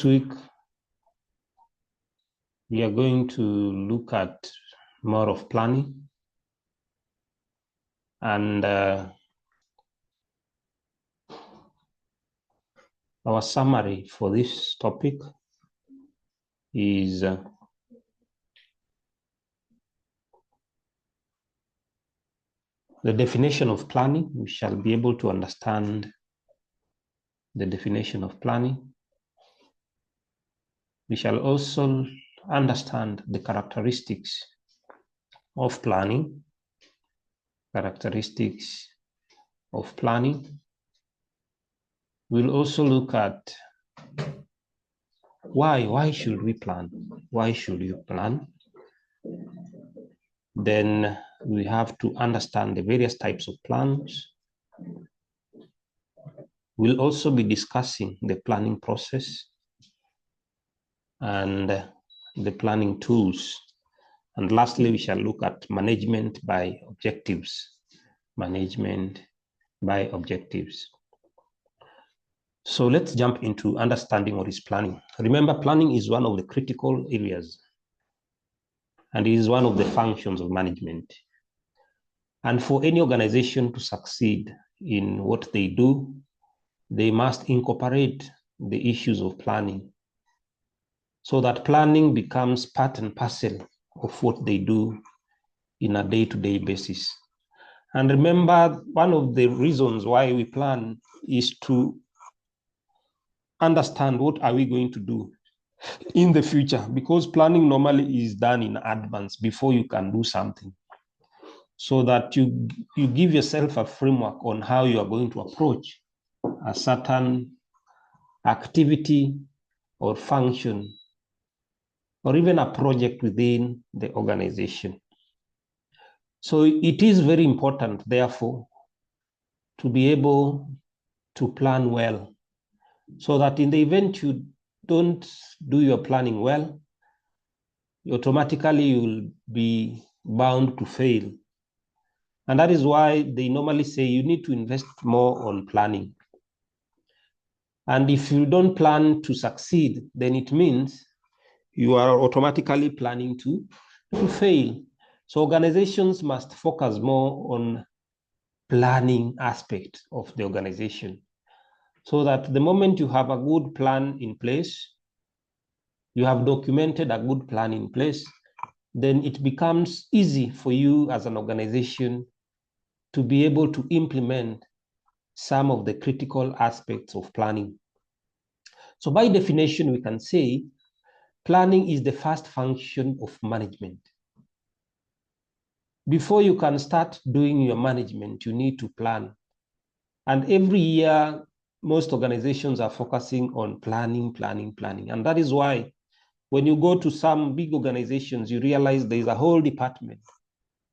This week, we are going to look at more of planning. And our summary for this topic is the definition of planning. We shall be able to understand the definition of planning. We shall also understand the characteristics of planning. Characteristics of planning. We'll also look at why should we plan? Why should you plan? Then we have to understand the various types of plans. We'll also be discussing the planning process and the planning tools. And lastly, we shall look at management by objectives. Management by objectives. So let's jump into understanding what is planning. Remember, planning is one of the critical areas, and it is one of the functions of management. And for any organization to succeed in what they do, they must incorporate the issues of planning so that planning becomes part and parcel of what they do in a day-to-day basis. And remember, one of the reasons why we plan is to understand what are we going to do in the future, because planning normally is done in advance before you can do something, so that you give yourself a framework on how you are going to approach a certain activity or function or even a project within the organization. So it is very important, therefore, to be able to plan well, so that in the event you don't do your planning well, automatically you will be bound to fail. And that is why they normally say you need to invest more on planning. And if you don't plan to succeed, then it means you are automatically planning to fail. So organizations must focus more on planning aspect of the organization, so that the moment you have a good plan in place, you have documented a good plan in place, then it becomes easy for you as an organization to be able to implement some of the critical aspects of planning. So by definition, we can say planning is the first function of management. Before you can start doing your management, you need to plan. And every year, most organizations are focusing on planning. And that is why when you go to some big organizations, you realize there is a whole department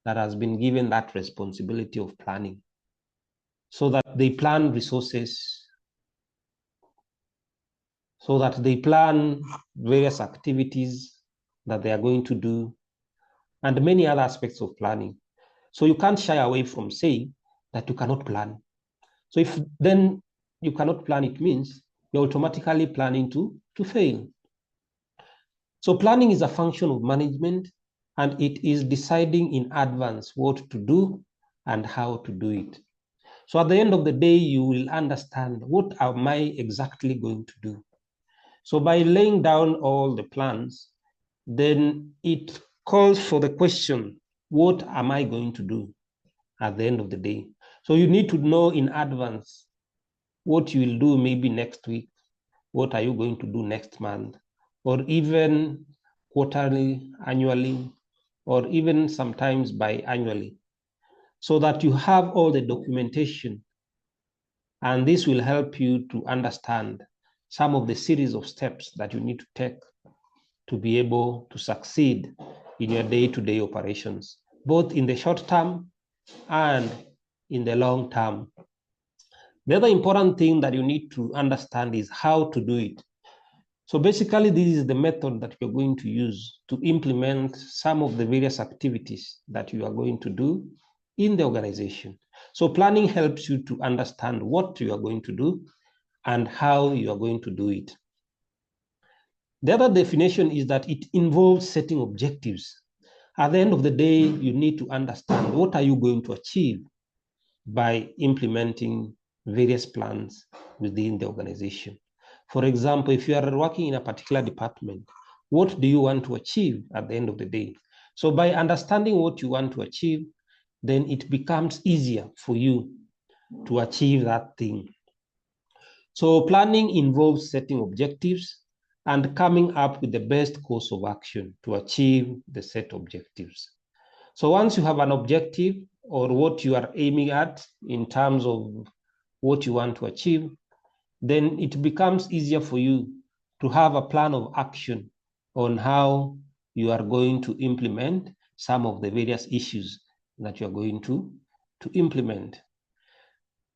that has been given that responsibility of planning, so that they plan resources, so that they plan various activities that they are going to do, and many other aspects of planning. So you can't shy away from saying that you cannot plan. So if then you cannot plan, it means you're automatically planning to fail. So planning is a function of management, and it is deciding in advance what to do and how to do it. So at the end of the day, you will understand, what am I exactly going to do? So by laying down all the plans, then it calls for the question, what am I going to do at the end of the day? So you need to know in advance what you will do maybe next week, what are you going to do next month, or even quarterly, annually, or even sometimes biannually, so that you have all the documentation. And this will help you to understand some of the series of steps that you need to take to be able to succeed in your day-to-day operations, both in the short term and in the long term. The other important thing that you need to understand is how to do it. So basically, this is the method that you're going to use to implement some of the various activities that you are going to do in the organization. So planning helps you to understand what you are going to do and how you are going to do it. The other definition is that it involves setting objectives. At the end of the day, you need to understand what are you going to achieve by implementing various plans within the organization. For example, if you are working in a particular department, what do you want to achieve at the end of the day? So by understanding what you want to achieve, then it becomes easier for you to achieve that thing. So planning involves setting objectives and coming up with the best course of action to achieve the set objectives. So once you have an objective or what you are aiming at in terms of what you want to achieve, then it becomes easier for you to have a plan of action on how you are going to implement some of the various issues that you are going to implement.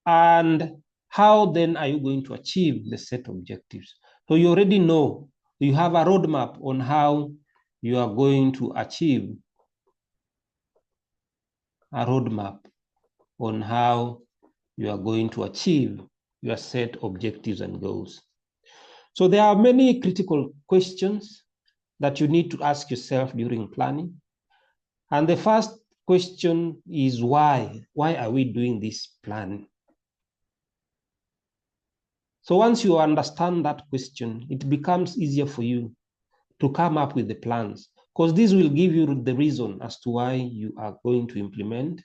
And how then are you going to achieve the set objectives? So you already know, you have a roadmap on how you are going to achieve a roadmap on how you are going to achieve your set objectives and goals. So there are many critical questions that you need to ask yourself during planning. And the first question is why? Why are we doing this plan? So once you understand that question, it becomes easier for you to come up with the plans, because this will give you the reason as to why you are going to implement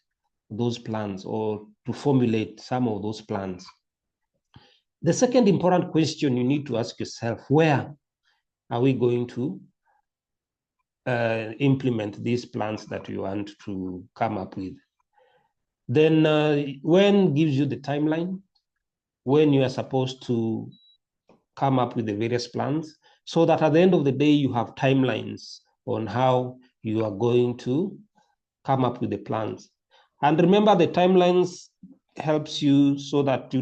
those plans or to formulate some of those plans. The second important question you need to ask yourself, where are we going to implement these plans that you want to come up with? Then when gives you the timeline, when you are supposed to come up with the various plans, so that at the end of the day, you have timelines on how you are going to come up with the plans. And remember, the timelines helps you so that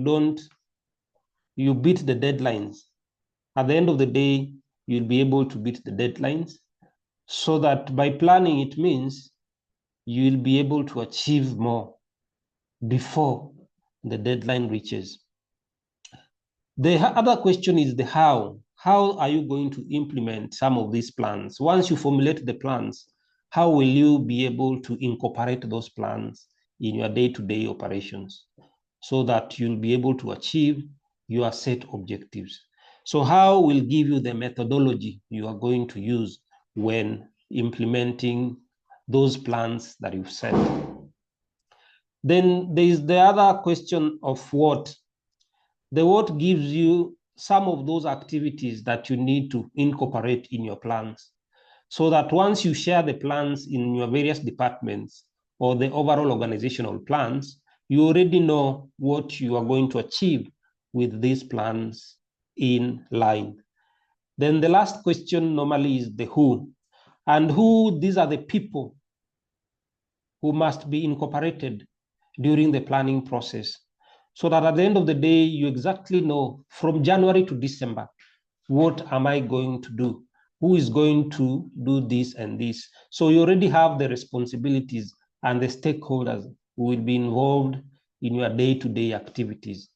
you beat the deadlines. At the end of the day, you'll be able to beat the deadlines, so that by planning, it means you'll be able to achieve more before the deadline reaches. The other question is the how. How are you going to implement some of these plans? Once you formulate the plans, how will you be able to incorporate those plans in your day-to-day operations so that you'll be able to achieve your set objectives? So how will give you the methodology you are going to use when implementing those plans that you've set. Then there is the other question of what. The what gives you some of those activities that you need to incorporate in your plans, so that once you share the plans in your various departments or the overall organizational plans, you already know what you are going to achieve with these plans in line. Then the last question normally is the who. And who, these are the people who must be incorporated during the planning process, so that at the end of the day, you exactly know from January to December, what am I going to do? Who is going to do this and this? So you already have the responsibilities and the stakeholders who will be involved in your day-to-day activities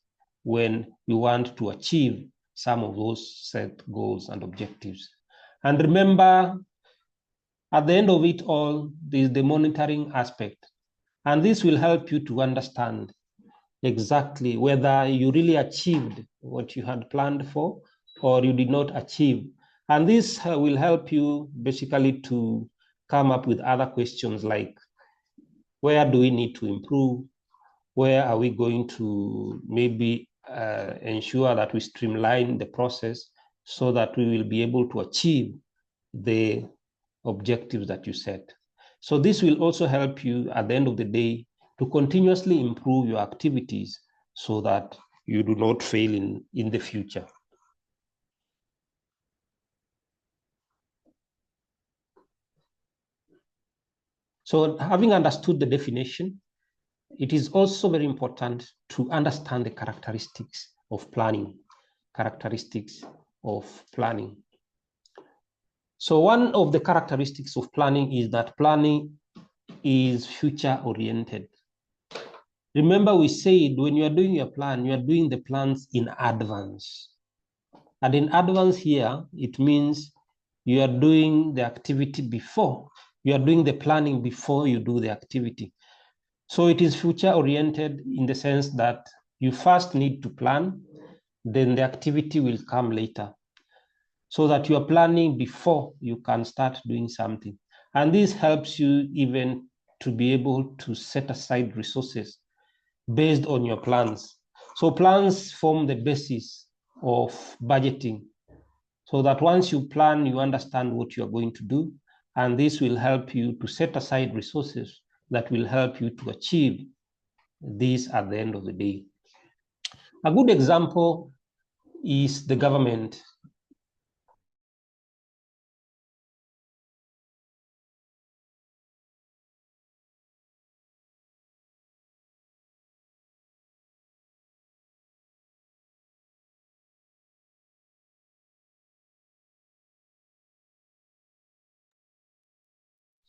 when you want to achieve some of those set goals and objectives. And remember, at the end of it all, there is the monitoring aspect. And this will help you to understand exactly whether you really achieved what you had planned for or you did not achieve. And this will help you basically to come up with other questions like, where do we need to improve? Where are we going to maybe ensure that we streamline the process so that we will be able to achieve the objectives that you set? So this will also help you at the end of the day to continuously improve your activities so that you do not fail in the future. So having understood the definition, it is also very important to understand the characteristics of planning. So one of the characteristics of planning is that planning is future-oriented. Remember, we said when you are doing your plan, you are doing the plans in advance. And in advance here, it means you are doing the activity before, you are doing the planning before you do the activity. So it is future oriented in the sense that you first need to plan, then the activity will come later. So that you are planning before you can start doing something. And this helps you even to be able to set aside resources based on your plans. So plans form the basis of budgeting, so that once you plan, you understand what you are going to do, and this will help you to set aside resources that will help you to achieve this at the end of the day. A good example is the government.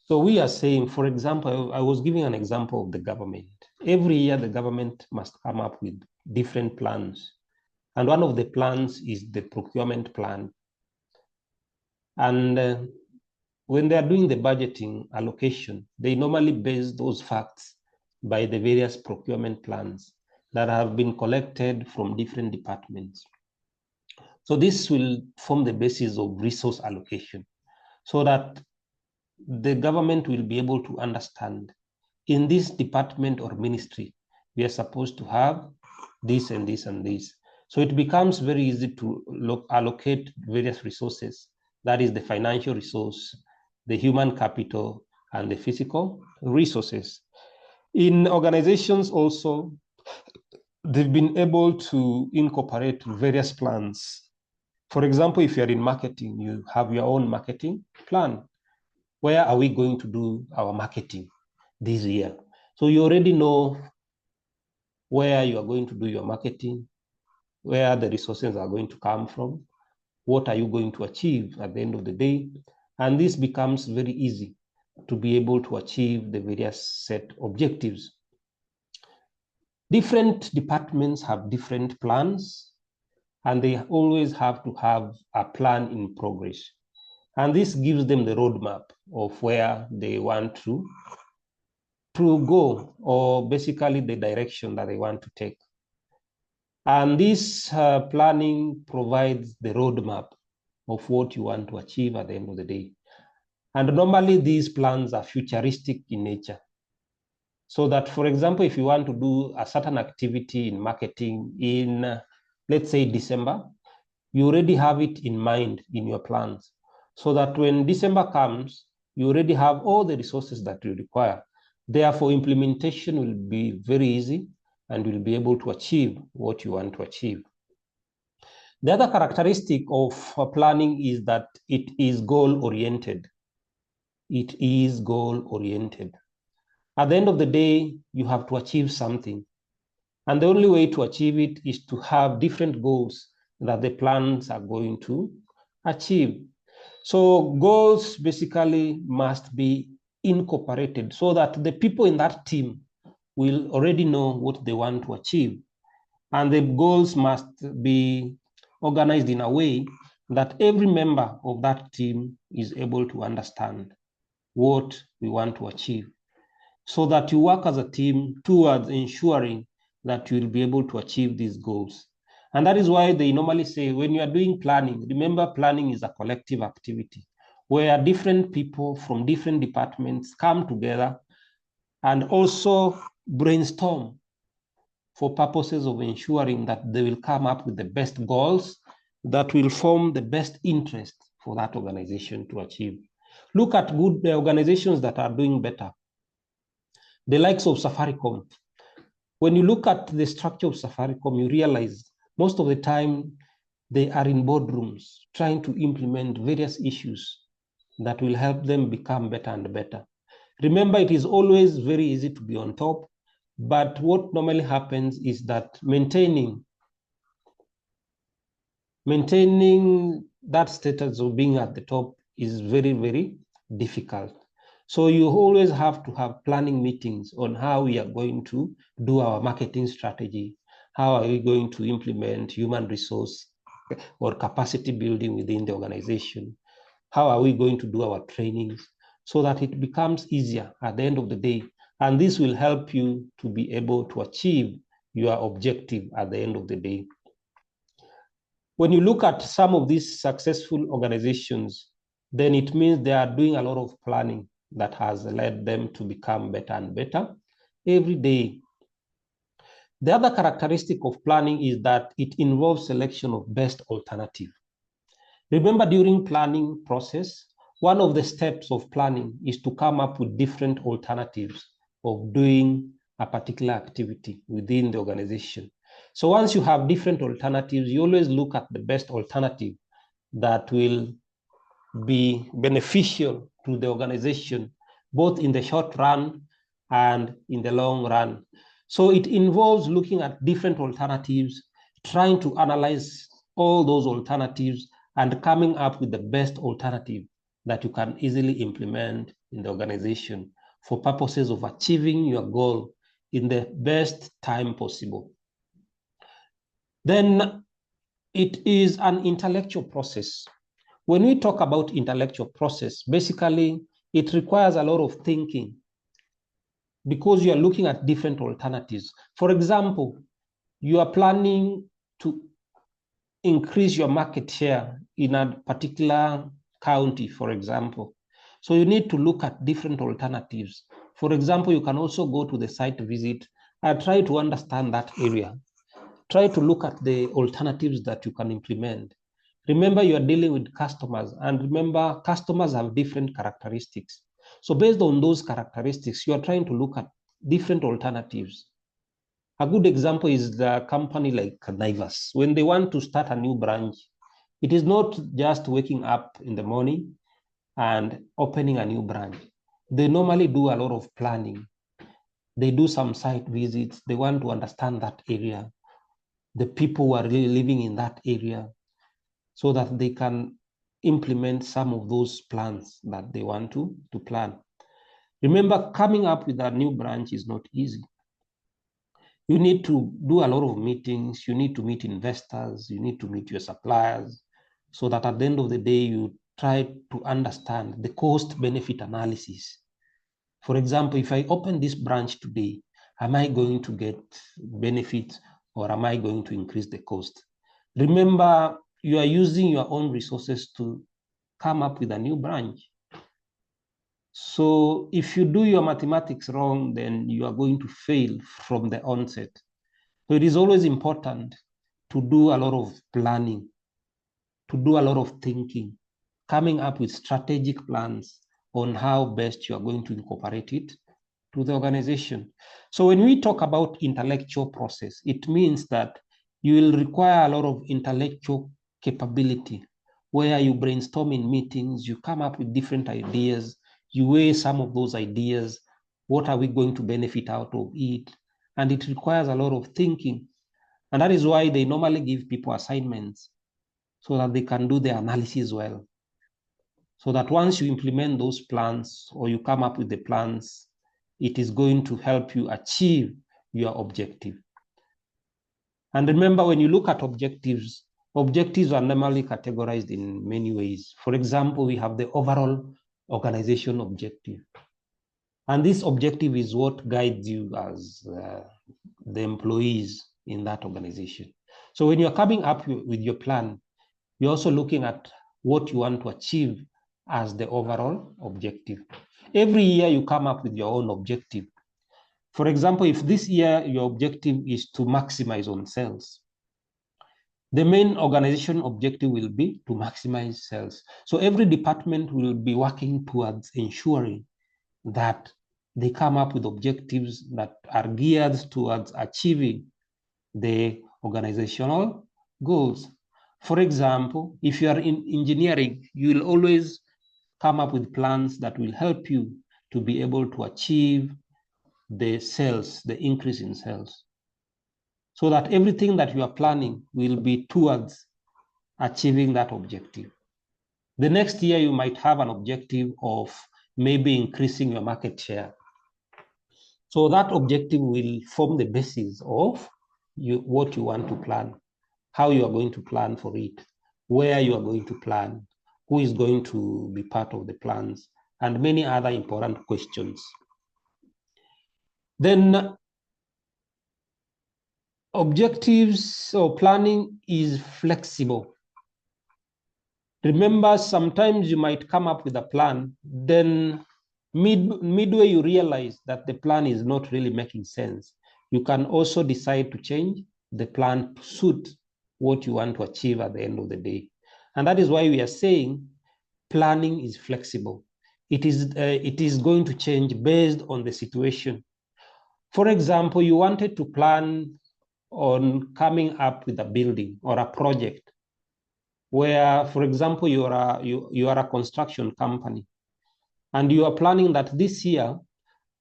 So we are saying, for example, I was giving an example of the government. Every year, the government must come up with different plans. And one of the plans is the procurement plan. And when they are doing the budgeting allocation, they normally base those facts by the various procurement plans that have been collected from different departments. So this will form the basis of resource allocation, so that the government will be able to understand, in this department or ministry, we are supposed to have this and this and this. So it becomes very easy to allocate various resources. That is the financial resource, the human capital, and the physical resources. In organizations also, they've been able to incorporate various plans. For example, if you're in marketing, you have your own marketing plan. Where are we going to do our marketing this year? So you already know where you are going to do your marketing, where the resources are going to come from, what are you going to achieve at the end of the day. And this becomes very easy to be able to achieve the various set objectives. Different departments have different plans, and they always have to have a plan in progress. And this gives them the roadmap of where they want to go, or basically the direction that they want to take. And this planning provides the roadmap of what you want to achieve at the end of the day. And normally these plans are futuristic in nature. So that, for example, if you want to do a certain activity in marketing in, let's say, December, you already have it in mind in your plans. So that when December comes, you already have all the resources that you require. Therefore, implementation will be very easy, and you'll be able to achieve what you want to achieve. The other characteristic of planning is that it is goal-oriented. It is goal-oriented. At the end of the day, you have to achieve something. And the only way to achieve it is to have different goals that the plans are going to achieve. So goals basically must be incorporated so that the people in that team will already know what they want to achieve. And the goals must be organized in a way that every member of that team is able to understand what we want to achieve, so that you work as a team towards ensuring that you will be able to achieve these goals. And that is why they normally say, when you are doing planning, remember, planning is a collective activity where different people from different departments come together and also brainstorm for purposes of ensuring that they will come up with the best goals that will form the best interest for that organization to achieve. Look at good organizations that are doing better. The likes of Safaricom. When you look at the structure of Safaricom, you realize most of the time they are in boardrooms trying to implement various issues that will help them become better and better. Remember, it is always very easy to be on top, but what normally happens is that maintaining that status of being at the top is very, very difficult. So you always have to have planning meetings on how we are going to do our marketing strategy, how are we going to implement human resource or capacity building within the organization? How are we going to do our trainings so that it becomes easier at the end of the day? And this will help you to be able to achieve your objective at the end of the day. When you look at some of these successful organizations, then it means they are doing a lot of planning that has led them to become better and better every day. The other characteristic of planning is that it involves selection of best alternative. Remember, during planning process, one of the steps of planning is to come up with different alternatives of doing a particular activity within the organization. So once you have different alternatives, you always look at the best alternative that will be beneficial to the organization, both in the short run and in the long run. So it involves looking at different alternatives, trying to analyze all those alternatives and coming up with the best alternative that you can easily implement in the organization for purposes of achieving your goal in the best time possible. Then it is an intellectual process. When we talk about intellectual process, basically it requires a lot of thinking because you are looking at different alternatives. For example, you are planning to increase your market share in a particular county, for example. So you need to look at different alternatives. For example, you can also go to the site visit and try to understand that area. Try to look at the alternatives that you can implement. Remember, you are dealing with customers, and remember, customers have different characteristics. So based on those characteristics, you are trying to look at different alternatives. A good example is the company like Naivas. When they want to start a new branch, it is not just waking up in the morning and opening a new branch. They normally do a lot of planning. They do some site visits. They want to understand that area, the people who are really living in that area, so that they can implement some of those plans that they want to plan. Remember, coming up with a new branch is not easy. You need to do a lot of meetings. You need to meet investors. You need to meet your suppliers so that at the end of the day, you try to understand the cost benefit analysis. For example, if I open this branch today, am I going to get benefits or am I going to increase the cost? Remember, you are using your own resources to come up with a new branch. So if you do your mathematics wrong, then you are going to fail from the onset. So it is always important to do a lot of planning, to do a lot of thinking, coming up with strategic plans on how best you are going to incorporate it to the organization. So when we talk about intellectual process, it means that you will require a lot of intellectual capability where you brainstorm in meetings, you come up with different ideas, you weigh some of those ideas, what are we going to benefit out of it? And it requires a lot of thinking. And that is why they normally give people assignments so that they can do the analysis well. So that once you implement those plans or you come up with the plans, it is going to help you achieve your objective. And remember, when you look at objectives, objectives are normally categorized in many ways. For example, we have the overall organization objective. And this objective is what guides you as the employees in that organization. So when you're coming up with your plan, you're also looking at what you want to achieve as the overall objective. Every year you come up with your own objective. For example, if this year your objective is to maximize on sales, the main organization objective will be to maximize sales. So every department will be working towards ensuring that they come up with objectives that are geared towards achieving the organizational goals. For example, if you are in engineering, you will always come up with plans that will help you to be able to achieve the sales, the increase in sales, so that everything that you are planning will be towards achieving that objective. The next year, you might have an objective of maybe increasing your market share. So that objective will form the basis of what you want to plan, how you are going to plan for it. where you are going to plan, who is going to be part of the plans, and many other important questions. Then objectives or planning is flexible. Remember, sometimes you might come up with a plan, then midway you realize that the plan is not really making sense. You can also decide to change the plan to suit what you want to achieve at the end of the day. And that is why we are saying planning is flexible. It is going to change based on the situation. For example, you wanted to plan on coming up with a building or a project where, for example, you are a construction company and you are planning that this year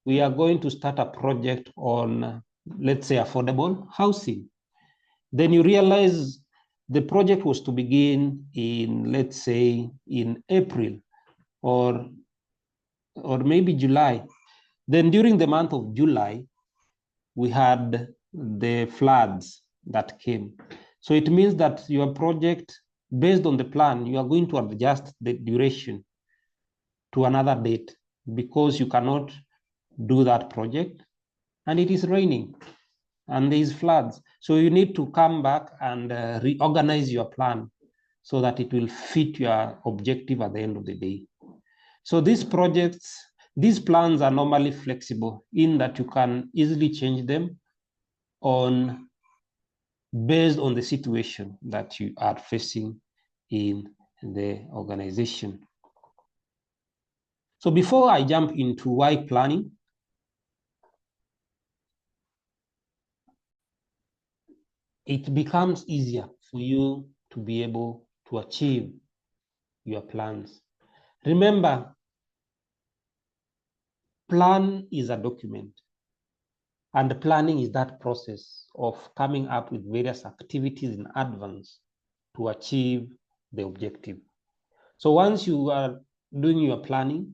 we are going to start a project on, let's say, affordable housing. Then you realize the project was to begin in, let's say, in April or maybe July. Then during the month of July, we had the floods that came. So it means that your project, based on the plan, you are going to adjust the duration to another date because you cannot do that project and it is raining and there is floods. So you need to come back and reorganize your plan so that it will fit your objective at the end of the day. So these plans are normally flexible in that you can easily change them based on the situation that you are facing in the organization. So before I jump into why planning, it becomes easier for you to be able to achieve your plans. Remember, plan is a document, and planning is that process of coming up with various activities in advance to achieve the objective. So once you are doing your planning,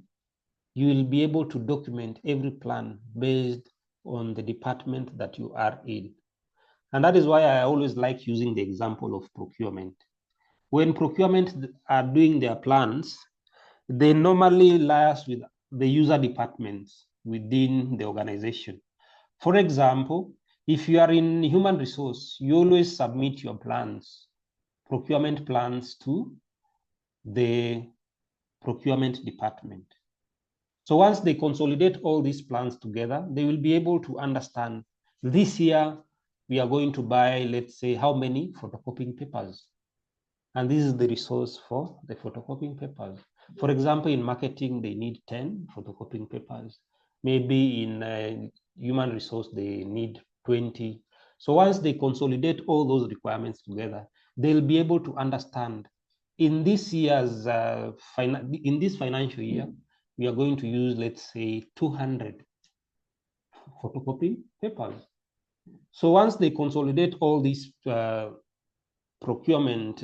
you will be able to document every plan based on the department that you are in. And that is why I always like using the example of procurement. When procurement are doing their plans, they normally liaise with the user departments within the organization. For example, if you are in human resource, you always submit your plans, procurement plans, to the procurement department. So once they consolidate all these plans together, they will be able to understand this year we are going to buy, let's say, how many photocopying papers. And this is the resource for the photocopying papers. For example, in marketing, they need 10 photocopying papers. Maybe in human resource, they need 20. So once they consolidate all those requirements together, they'll be able to understand in this financial year, we are going to use, let's say, 200 photocopying papers. So once they consolidate all these procurement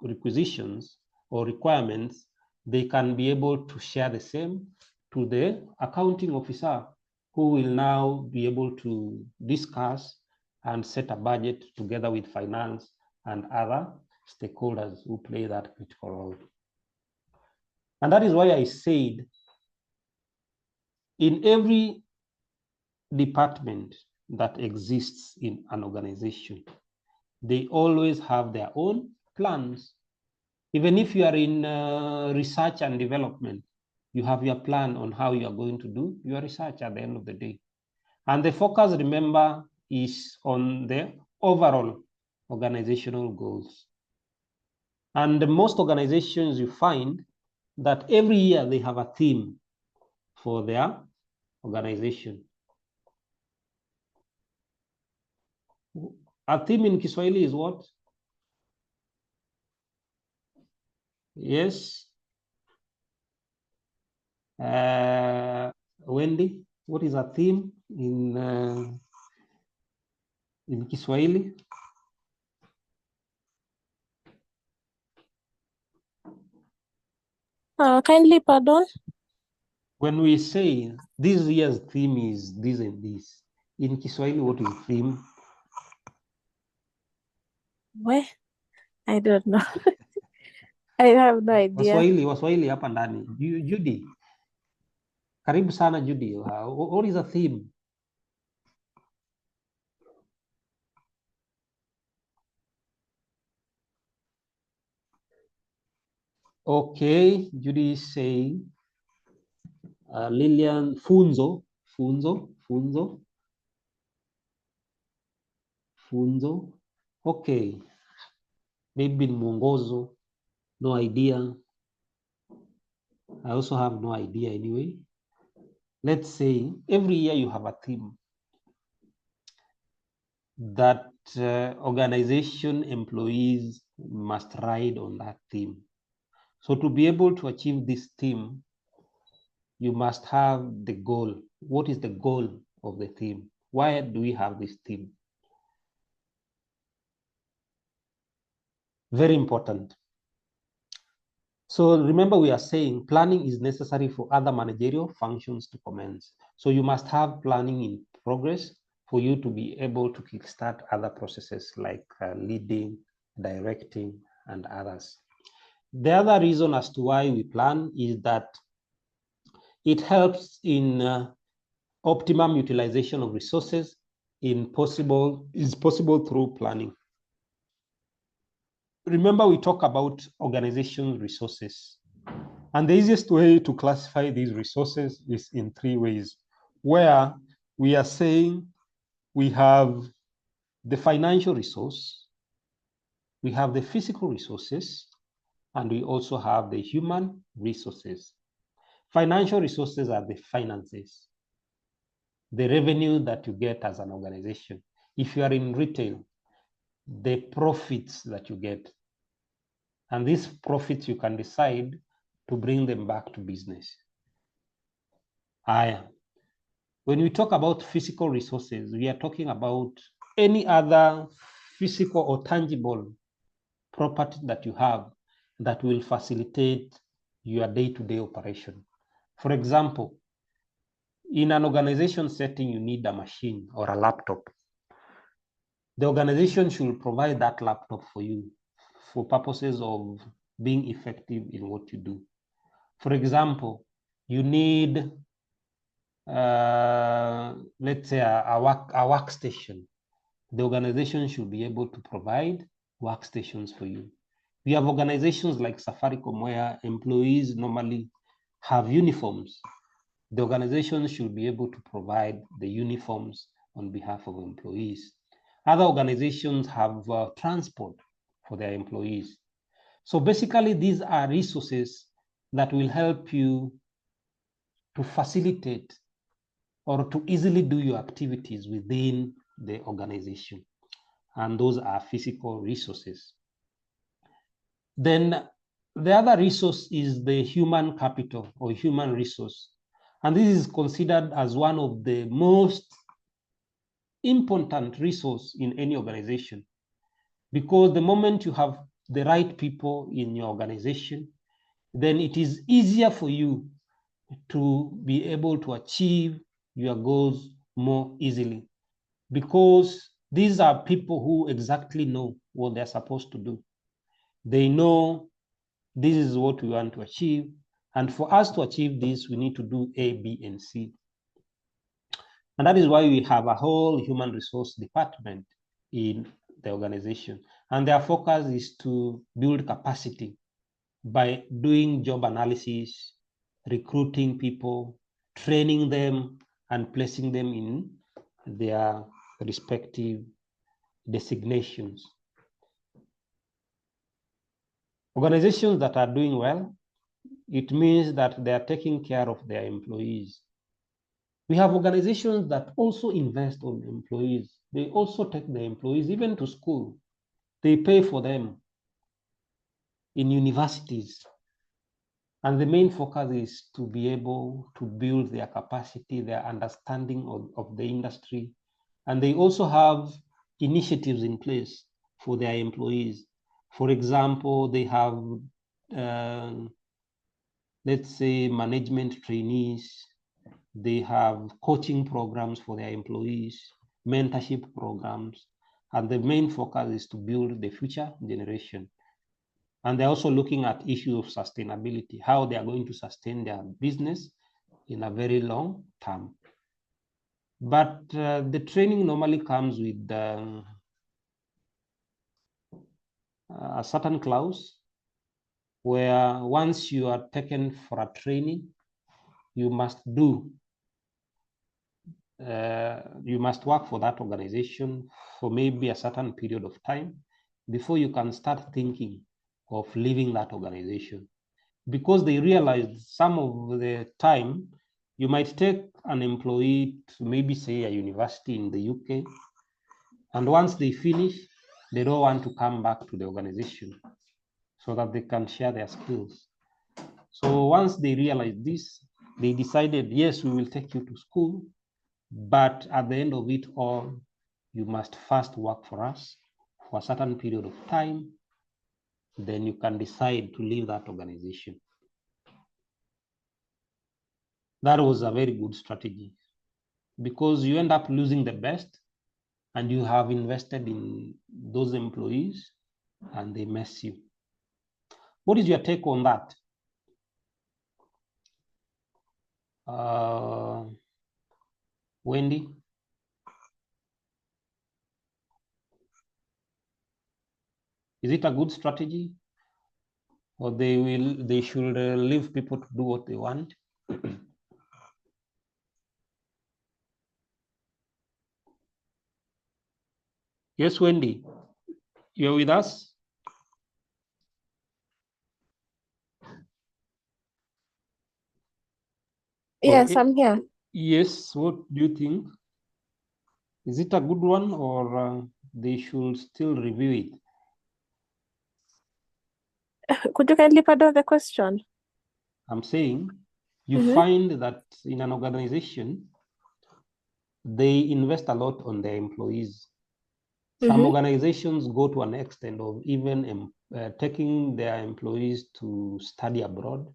requisitions or requirements, they can be able to share the same to the accounting officer, who will now be able to discuss and set a budget together with finance and other stakeholders who play that critical role. And that is why I said in every department that exists in an organization, they always have their own plans. Even if you are in research and development, you have your plan on how you are going to do your research at the end of the day. And the focus, remember, is on the overall organizational goals. And most organizations, you find that every year they have a theme for their organization. A theme in Kiswahili is what? Yes. Wendy, what is a theme in Kiswahili? Kindly pardon? When we say this year's theme is this and this, in Kiswahili, what is theme? Where? I don't know. I have no idea. Waswahili hapa ndani. Judy, karibu sana Judy. What is the theme? Okay, Judy is saying, Lillian, funzo. Okay, maybe mwongozo, no idea. I also have no idea anyway. Let's say every year you have a theme that organization employees must ride on that theme. So to be able to achieve this theme, you must have the goal. What is the goal of the theme? Why do we have this theme? Very important. So remember, we are saying planning is necessary for other managerial functions to commence. So you must have planning in progress for you to be able to kickstart other processes like leading, directing, and others. The other reason as to why we plan is that it helps in optimum utilization of resources is possible through planning. Remember, we talk about organization resources. And the easiest way to classify these resources is in three ways, where we are saying we have the financial resource, we have the physical resources, and we also have the human resources. Financial resources are the finances, the revenue that you get as an organization. If you are in retail, the profits that you get. And these profits, you can decide to bring them back to business. When we talk about physical resources, we are talking about any other physical or tangible property that you have that will facilitate your day-to-day operation. For example, in an organization setting, you need a machine or a laptop. The organization should provide that laptop for you for purposes of being effective in what you do. For example, you need, let's say, a workstation. The organization should be able to provide workstations for you. We have organizations like Safaricom where employees normally have uniforms. The organization should be able to provide the uniforms on behalf of employees. Other organizations have transport for their employees. So basically, these are resources that will help you to facilitate or to easily do your activities within the organization. And those are physical resources. Then the other resource is the human capital or human resource. And this is considered as one of the most important resource in any organization, because the moment you have the right people in your organization, then it is easier for you to be able to achieve your goals more easily, because these are people who exactly know what they're supposed to do. They know this is what we want to achieve, and for us to achieve this, we need to do A, B, and C. And that is why we have a whole human resource department in the organization. And their focus is to build capacity by doing job analysis, recruiting people, training them, and placing them in their respective designations. Organizations that are doing well, it means that they are taking care of their employees. We have organizations that also invest on employees. They also take the employees even to school. They pay for them in universities. And the main focus is to be able to build their capacity, their understanding of the industry. And they also have initiatives in place for their employees. For example, they have, let's say, management trainees. They have coaching programs for their employees, mentorship programs, and the main focus is to build the future generation. And they're also looking at issue of sustainability, how they are going to sustain their business in a very long term. But the training normally comes with a certain clause where once you are taken for a training, you must work for that organization for maybe a certain period of time before you can start thinking of leaving that organization. Because they realize some of the time you might take an employee to maybe say a university in the UK, and once they finish, they don't want to come back to the organization so that they can share their skills. So once they realized this, they decided, yes, we will take you to school, but at the end of it all, you must first work for us for a certain period of time. Then you can decide to leave that organization. That was a very good strategy because you end up losing the best and you have invested in those employees and they mess you. What is your take on that? Wendy? Is it a good strategy? Or they should leave people to do what they want? Yes, Wendy, you're with us? Yes, I'm here. Yes, what do you think? Is it a good one or they should still review it? Could you kindly pardon the question? I'm saying you find that in an organization, they invest a lot on their employees. Some organizations go to an extent of even taking their employees to study abroad.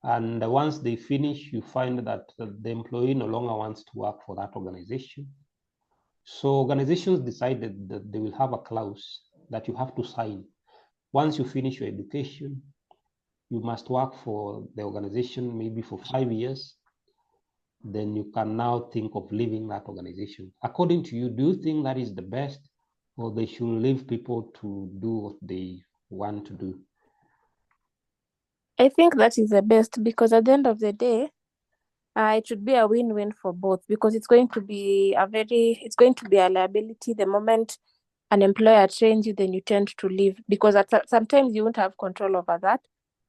And once they finish, you find that the employee no longer wants to work for that organization. So organizations decided that they will have a clause that you have to sign. Once you finish your education, you must work for the organization maybe for 5 years. Then you can now think of leaving that organization. According to you, do you think that is the best, or they should leave people to do what they want to do? I think that is the best because at the end of the day, it should be a win-win for both because it's going to be a liability the moment an employer trains you, then you tend to leave because sometimes you won't have control over that.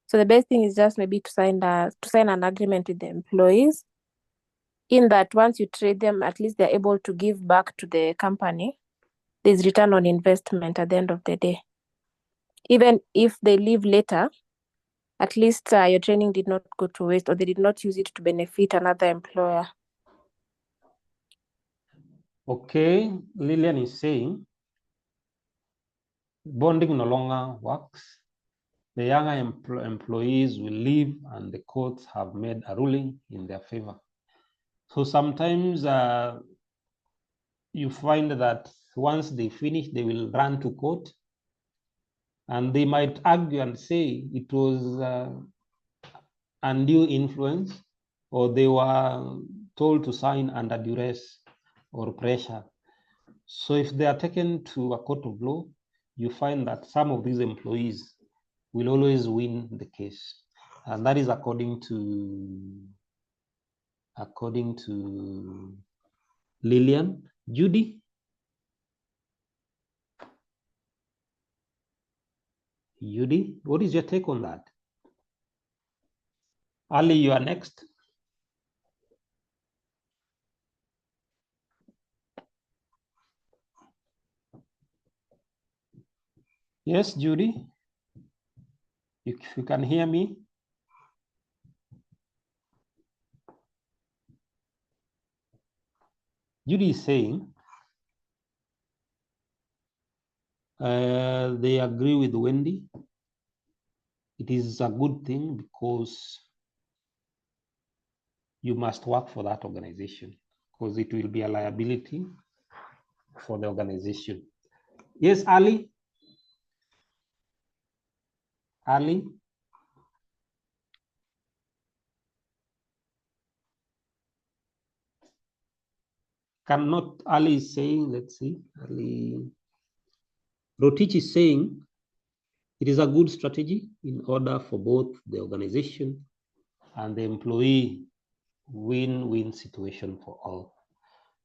So the best thing is just maybe to sign an agreement with the employees in that once you trade them, at least they're able to give back to the company. There's return on investment at the end of the day. Even if they leave later, at least your training did not go to waste or they did not use it to benefit another employer. Okay, Lillian is saying bonding no longer works. The younger employees will leave and the courts have made a ruling in their favor. So sometimes you find that once they finish, they will run to court and they might argue and say it was undue influence or they were told to sign under duress or pressure. So if they are taken to a court of law, you find that some of these employees will always win the case. And that is according to Lillian. Judy? Judy, what is your take on that? Ali, you are next. Yes, Judy? If you can hear me. Judy is saying they agree with Wendy. It is a good thing because you must work for that organization because it will be a liability for the organization. Yes, Ali? Ali? Cannot, Ali is saying, let's see, Ali. Rotich is saying, it is a good strategy in order for both the organization and the employee, win-win situation for all.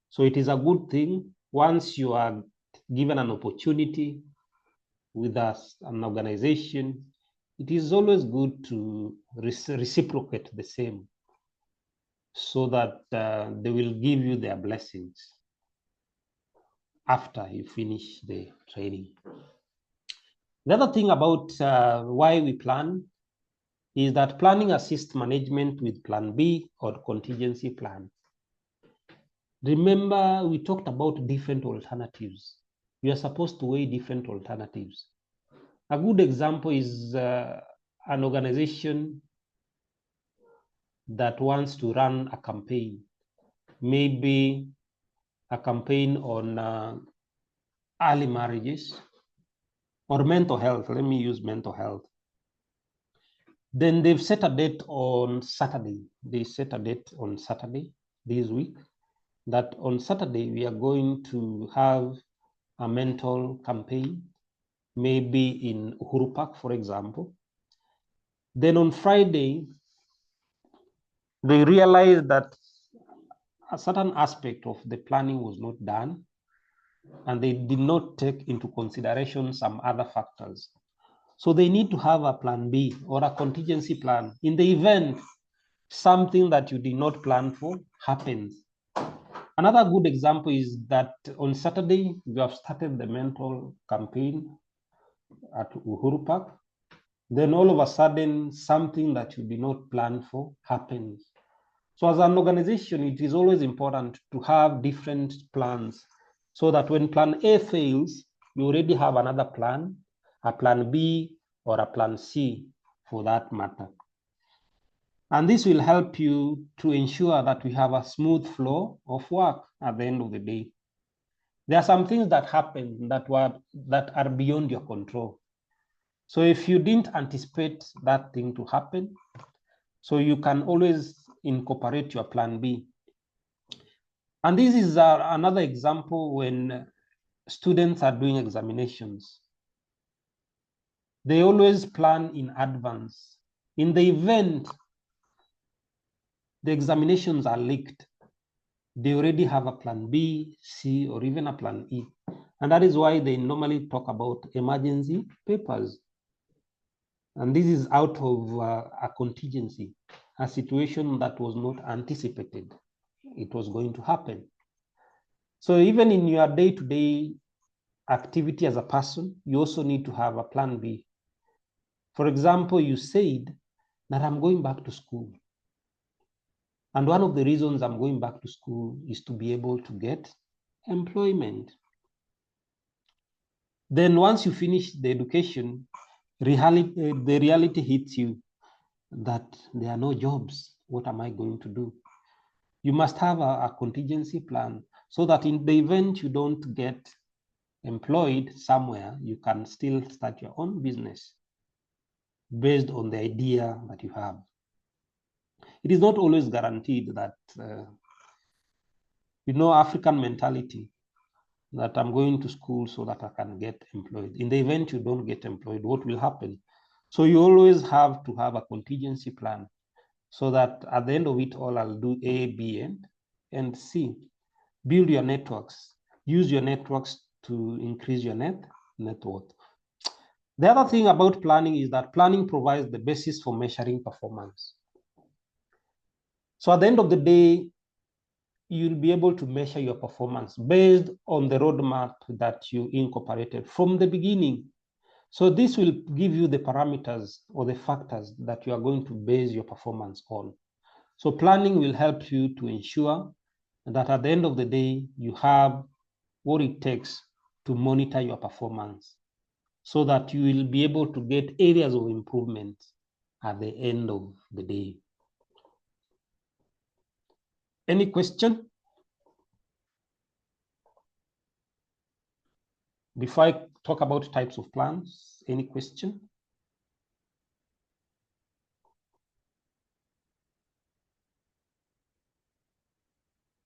So it is a good thing once you are given an opportunity with us, an organization, it is always good to reciprocate the same so that they will give you their blessings after you finish the training. The other thing about why we plan is that planning assists management with plan B or contingency plan. Remember, we talked about different alternatives. You are supposed to weigh different alternatives. A good example is an organization that wants to run a campaign, maybe a campaign on early marriages or mental health. Let me use mental health. Then they've set a date on Saturday. They set a date on Saturday this week that on Saturday we are going to have a mental campaign, maybe in Uhuru Park, for example. Then on Friday, they realized that a certain aspect of the planning was not done, and they did not take into consideration some other factors. So they need to have a plan B or a contingency plan in the event something that you did not plan for happens. Another good example is that on Saturday, we have started the mental campaign at Uhuru Park. Then all of a sudden, something that you did not plan for happens. So as an organization, it is always important to have different plans so that when plan A fails, you already have another plan, a plan B or a plan C for that matter. And this will help you to ensure that we have a smooth flow of work at the end of the day. There are some things that happen that are beyond your control. So if you didn't anticipate that thing to happen, so you can always incorporate your plan B. And this is another example when students are doing examinations. They always plan in advance. In the event the examinations are leaked, they already have a plan B, C, or even a plan E. And that is why they normally talk about emergency papers. And this is out of a contingency, a situation that was not anticipated. It was going to happen. So even in your day-to-day activity as a person, you also need to have a plan B. For example, you said that I'm going back to school. And one of the reasons I'm going back to school is to be able to get employment. Then once you finish the education, the reality hits you that there are no jobs. What am I going to do? You must have a contingency plan so that in the event you don't get employed somewhere, you can still start your own business based on the idea that you have. It is not always guaranteed that, African mentality, that I'm going to school so that I can get employed. In the event you don't get employed, what will happen? So you always have to have a contingency plan so that at the end of it all, I'll do A, B, and C. Build your networks. Use your networks to increase your net worth. The other thing about planning is that planning provides the basis for measuring performance. So at the end of the day, you'll be able to measure your performance based on the roadmap that you incorporated from the beginning. So this will give you the parameters or the factors that you are going to base your performance on. So planning will help you to ensure that at the end of the day, you have what it takes to monitor your performance so that you will be able to get areas of improvement at the end of the day. Any question? Before I talk about types of plans, any question?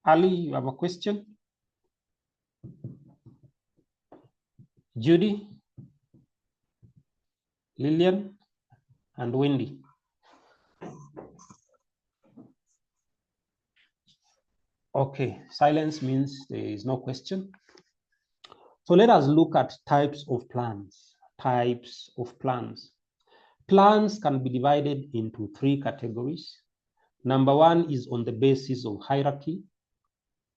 Ali, you have a question? Judy, Lillian, and Wendy. Okay, silence means there is no question. So let us look at types of plans. Types of plans. Plans can be divided into 3 categories. Number 1 is on the basis of hierarchy.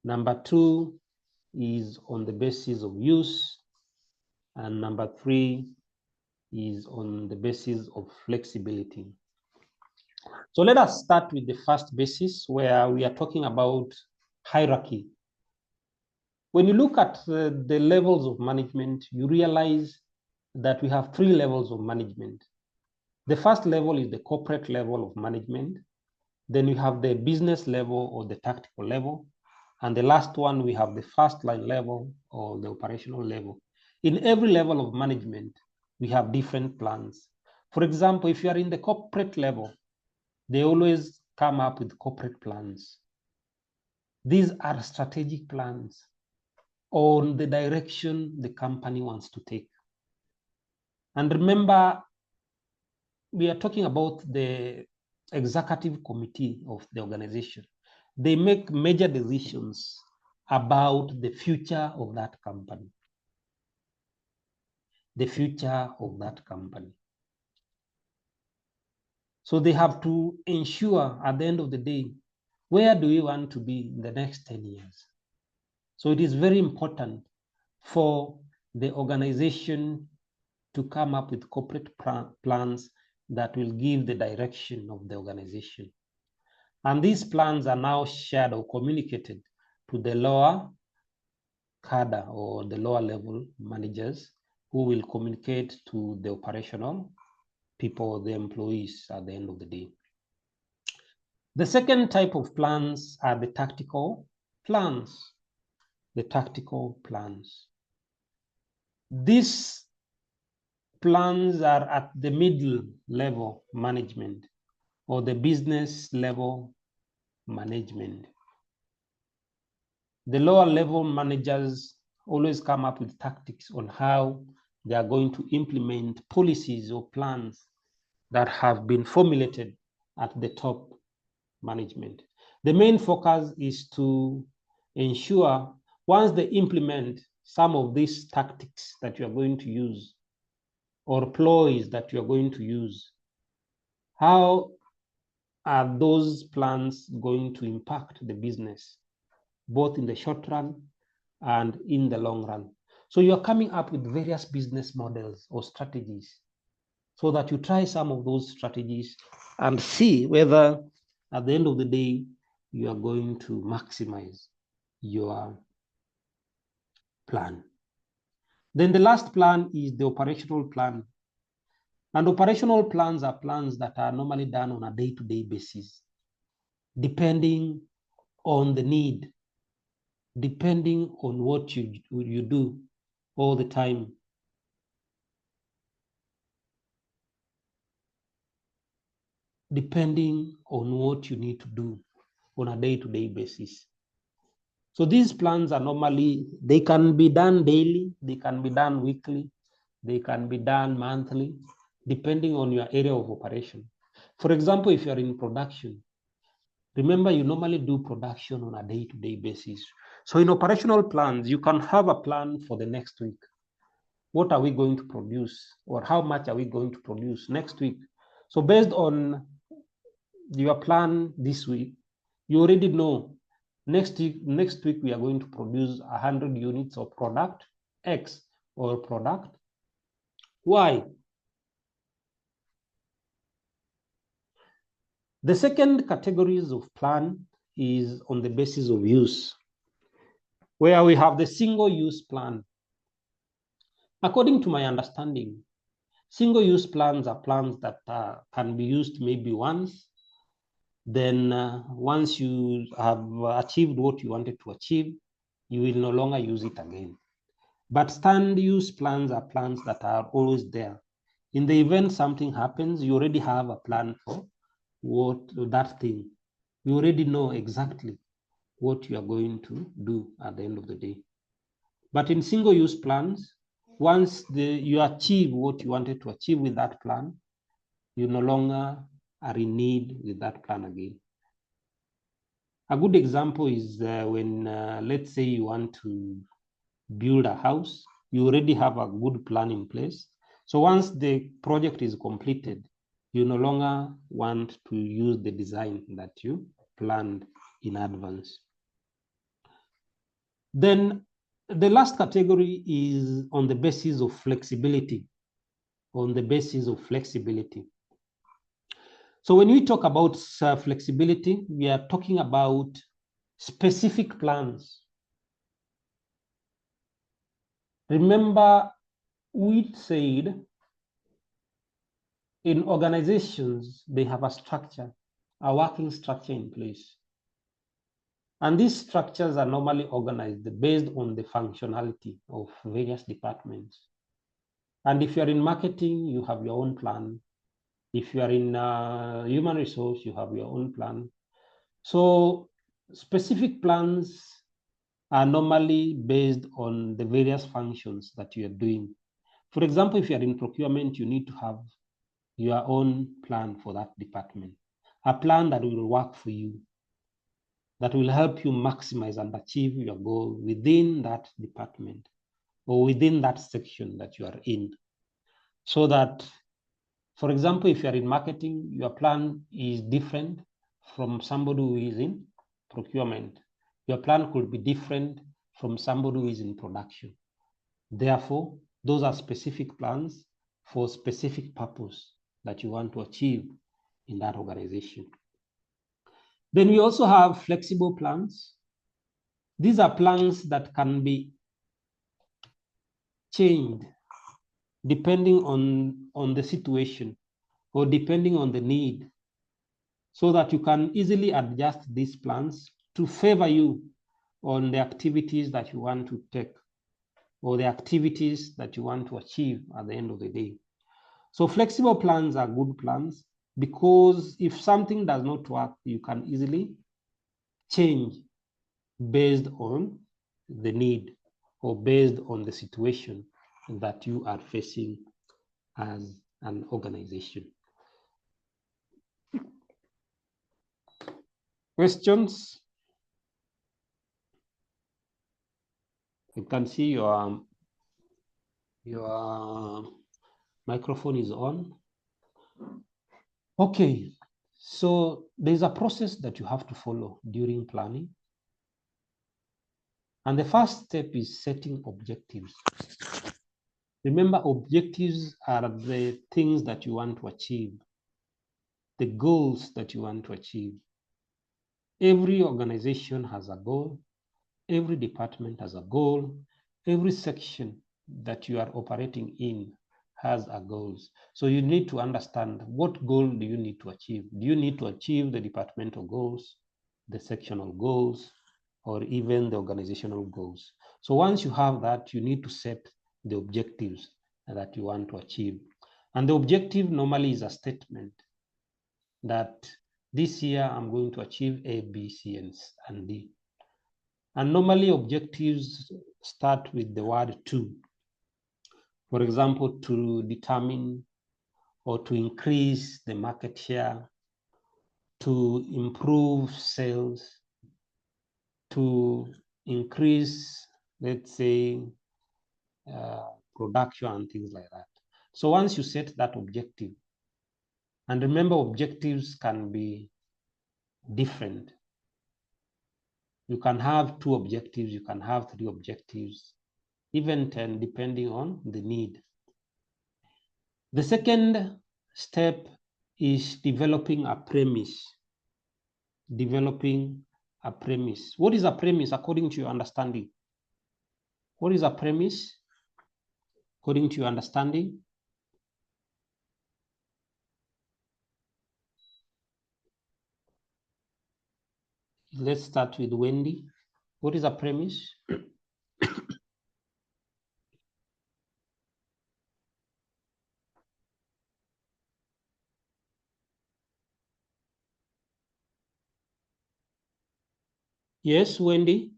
Number 2 is on the basis of use. And number 3 is on the basis of flexibility. So let us start with the first basis, where we are talking about hierarchy. When you look at the levels of management, you realize that we have 3 levels of management. The first level is the corporate level of management. Then we have the business level or the tactical level. And the last one, we have the first line level or the operational level. In every level of management, we have different plans. For example, if you are in the corporate level, they always come up with corporate plans. These are strategic plans on the direction the company wants to take. And remember, we are talking about the executive committee of the organization. They make major decisions about the future of that company. The future of that company. So they have to ensure at the end of the day, where do we want to be in the next 10 years? So it is very important for the organization to come up with corporate plans that will give the direction of the organization. And these plans are now shared or communicated to the lower cadre or the lower level managers, who will communicate to the operational people, the employees at the end of the day. The second type of plans are the tactical plans. The tactical plans. These plans are at the middle level management or the business level management. The lower level managers always come up with tactics on how they are going to implement policies or plans that have been formulated at the top management. The main focus is to ensure once they implement some of these tactics that you are going to use or ploys that you are going to use, how are those plans going to impact the business, both in the short run and in the long run? So you're coming up with various business models or strategies so that you try some of those strategies and see whether at the end of the day, you are going to maximize your plan. Then the last plan is the operational plan. And operational plans are plans that are normally done on a day-to-day basis, depending on the need, depending on what you do all the time. Depending on what you need to do on a day-to-day basis. So these plans are normally, they can be done daily, they can be done weekly, they can be done monthly, depending on your area of operation. For example, if you're in production, remember you normally do production on a day-to-day basis. So in operational plans, you can have a plan for the next week. What are we going to produce, or how much are we going to produce next week? So based on your plan this week, you already know next week we are going to produce 100 units of product X or product Y. The second categories of plan is on the basis of use, where we have the single-use plan. According to my understanding, single-use plans are plans that can be used maybe once. Then once you have achieved what you wanted to achieve, you will no longer use it again. But stand-use plans are plans that are always there. In the event something happens, you already have a plan for that thing. You already know exactly what you are going to do at the end of the day. But in single-use plans, once you achieve what you wanted to achieve with that plan, you no longer are in need with that plan again. A good example is when, let's say you want to build a house, you already have a good plan in place. So once the project is completed, you no longer want to use the design that you planned in advance. Then the last category is on the basis of flexibility. On the basis of flexibility. So when we talk about flexibility, we are talking about specific plans. Remember, we said in organizations, they have a structure, a working structure in place. And these structures are normally organized based on the functionality of various departments. And if you're in marketing, you have your own plan. If you are in human resource, you have your own plan. So specific plans are normally based on the various functions that you are doing. For example, if you are in procurement, you need to have your own plan for that department, a plan that will work for you, that will help you maximize and achieve your goal within that department or within that section that you are in. So that, for example, if you are in marketing, your plan is different from somebody who is in procurement. Your plan could be different from somebody who is in production. Therefore, those are specific plans for specific purpose that you want to achieve in that organization. Then we also have flexible plans. These are plans that can be changed depending on the situation or depending on the need, so that you can easily adjust these plans to favor you on the activities that you want to take or the activities that you want to achieve at the end of the day. So flexible plans are good plans because if something does not work, you can easily change based on the need or based on the situation that you are facing as an organization. Questions? You can see your microphone is on. Okay, so there's a process that you have to follow during planning. And the first step is setting objectives. Remember, objectives are the things that you want to achieve, the goals that you want to achieve. Every organization has a goal. Every department has a goal. Every section that you are operating in has a goals. So you need to understand what goal do you need to achieve. Do you need to achieve the departmental goals, the sectional goals, or even the organizational goals? So once you have that, you need to set the objectives that you want to achieve. And the objective normally is a statement that this year I'm going to achieve A, B, C, and D. And normally objectives start with the word to. For example, to determine or to increase the market share, to improve sales, to increase, let's say, production and things like that. So once you set that objective, and remember, objectives can be different. You can have 2 objectives, you can have 3 objectives, even 10, depending on the need. The second step is developing a premise. Developing a premise. What is a premise according to your understanding? What is a premise according to your understanding? Let's start with Wendy. What is a premise? Yes, Wendy?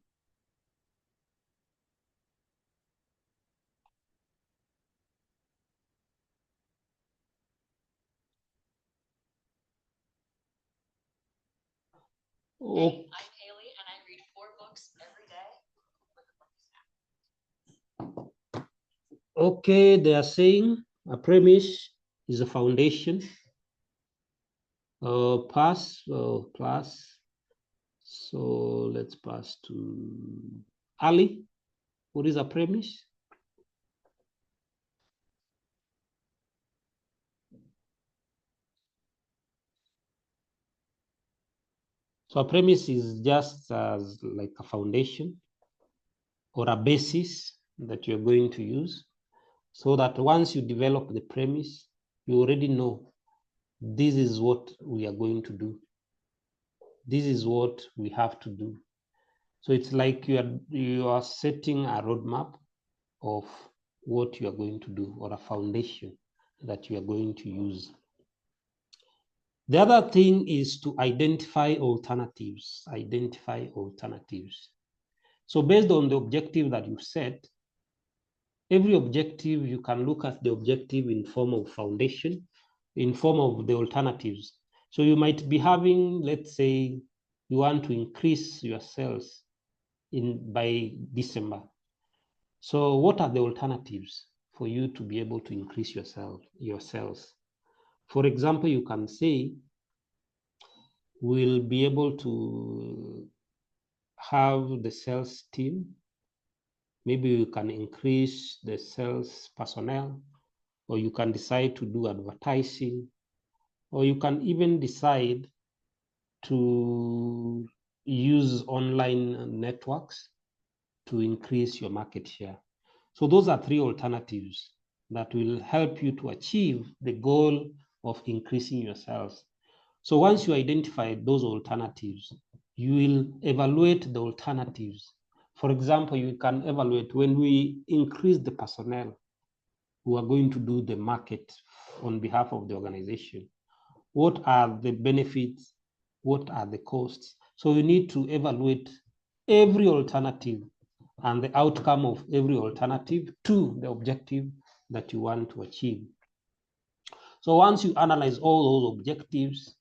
Oh. I'm Haley, and I read 4 books every day. Okay, they are saying a premise is a foundation. Pass, plus. So let's pass to Ali. What is a premise? So a premise is just as like a foundation or a basis that you're going to use, so that once you develop the premise, you already know this is what we are going to do. This is what we have to do. So it's like you are setting a roadmap of what you are going to do, or a foundation that you are going to use. The other thing is to identify alternatives. Identify alternatives. So based on the objective that you set, every objective, you can look at the objective in form of foundation, in form of the alternatives. So you might be having, let's say, you want to increase your sales by December. So what are the alternatives for you to be able to increase your sales? For example, you can say, we'll be able to have the sales team. Maybe you can increase the sales personnel, or you can decide to do advertising, or you can even decide to use online networks to increase your market share. So those are 3 alternatives that will help you to achieve the goal of increasing your sales. So once you identify those alternatives, you will evaluate the alternatives. For example, you can evaluate, when we increase the personnel who are going to do the market on behalf of the organization, what are the benefits? What are the costs? So you need to evaluate every alternative and the outcome of every alternative to the objective that you want to achieve. So once you analyze all those objectives,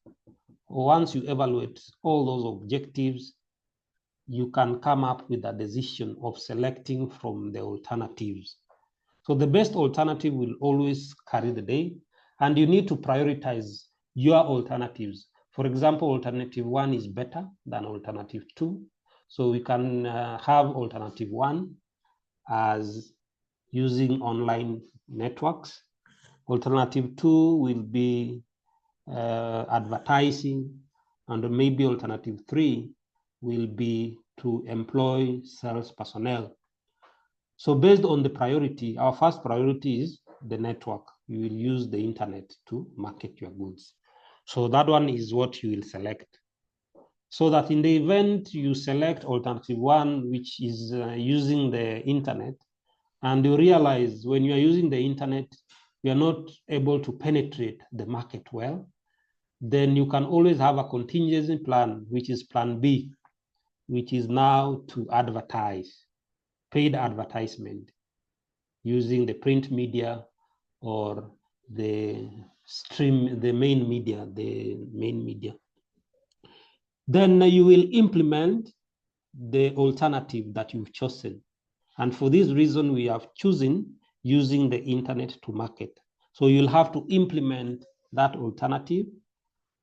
or once you evaluate all those objectives, you can come up with a decision of selecting from the alternatives. So the best alternative will always carry the day, and you need to prioritize your alternatives. For example, alternative 1 is better than alternative 2. So we can have alternative 1 as using online networks. Alternative 2 will be advertising, and maybe alternative 3 will be to employ sales personnel. So based on the priority, our first priority is the network. You will use the internet to market your goods. So that one is what you will select. So that in the event you select alternative 1, which is using the internet, and you realize when you are using the internet, you are not able to penetrate the market well, then you can always have a contingency plan, which is plan B, which is now to advertise, paid advertisement, using the print media or the main media. Then you will implement the alternative that you've chosen. And for this reason, we have chosen using the internet to market. So you'll have to implement that alternative.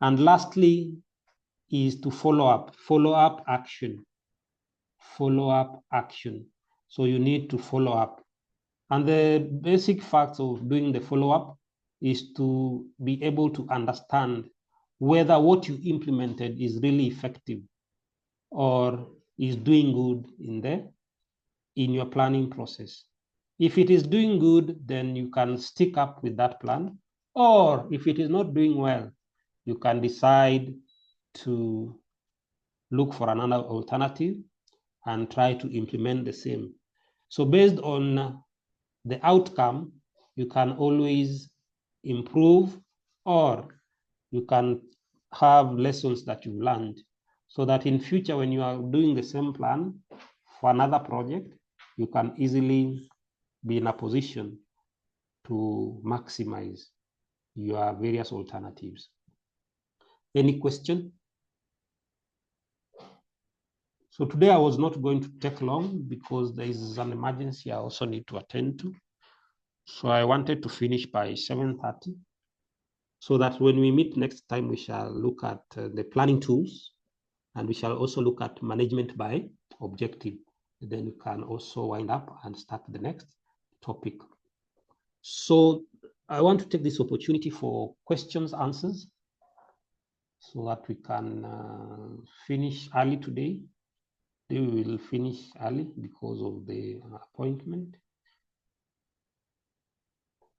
And lastly is to follow up action. So you need to follow up. And the basic facts of doing the follow-up is to be able to understand whether what you implemented is really effective or is doing good in your planning process. If it is doing good, then you can stick up with that plan. Or if it is not doing well, you can decide to look for another alternative and try to implement the same. So based on the outcome, you can always improve, or you can have lessons that you learned so that in future, when you are doing the same plan for another project, you can easily be in a position to maximize your various alternatives. Any question? So today I was not going to take long because there is an emergency I also need to attend to. So I wanted to finish by 7:30 so that when we meet next time, we shall look at the planning tools, and we shall also look at management by objective. Then you can also wind up and start the next topic. So I want to take this opportunity for questions, answers, so that we can finish early today. We will finish early because of the appointment.